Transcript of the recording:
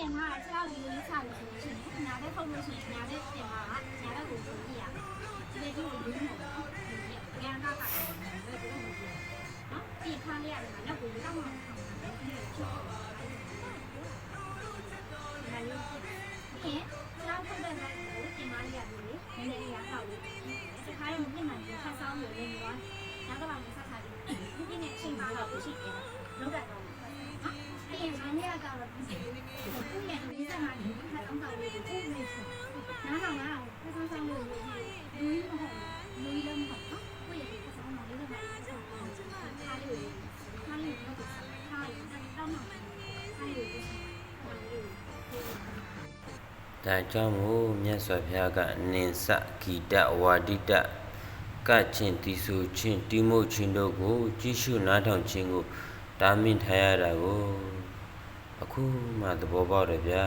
တင်ထားတာ6လေးလေးချလို့ဆိုလို့ရှိရင်ညာဘက်ထုတ်လို့ရှိရင်ညာဘက်တင်ထားတာညာဘက်ကိုကြည့်ရဒီလေးကိုယူနေတော့ဒီကံကဘယ်လိုလဲနော်ပြင်ထားလိုက်ရတယ်နောက်ကိုတော့မှထောင်းတာလေဒီလိုချောဒါလေးပြင်နောက်ထုတ်တဲ့ဘက်ကိုတင်ထားလိုက်ရတယ်လေနည်းနည်းလေးရအောင်လေဒီခါရင်မပြင်နိုင်ဘူးဆက်ဆောင်လို့လည်းမသွားနောက်တော့မှဆက်ထားတယ်ဒီပြင်းနဲ့ချိန်ပါတော့ရှိတယ်လောက်တော့အဲ့ဒီမနေ့ကတော့ဒီခုရဲ့ဒီစမှာဒီခါတော့တော့လေးကိုပို့နေတယ်နားထောင်လားဆက်ဆောင်လို့လူကြီးမဟုတ်လူကြီးလည်းမဟုတ်နော်ကိုယ့်ရဲ့ဆက်ဆောင်မှာလေးလည်းမဟုတ်ဘူးထားလို့တော့တော့မှထားလို့ဒါကြောင့်မို့မြတ်စွာဘုရားကအနင်္စဂီတဝါဒိတကချင်းတီဆူချင်းတိမုတ်ချင်းတို့ကိုကြည့်ရှုနားထောင်ခြင်းကိုတားမြစ်ထားရတာကိုအခုမှသဘောပေါက်တယ်ဗျာ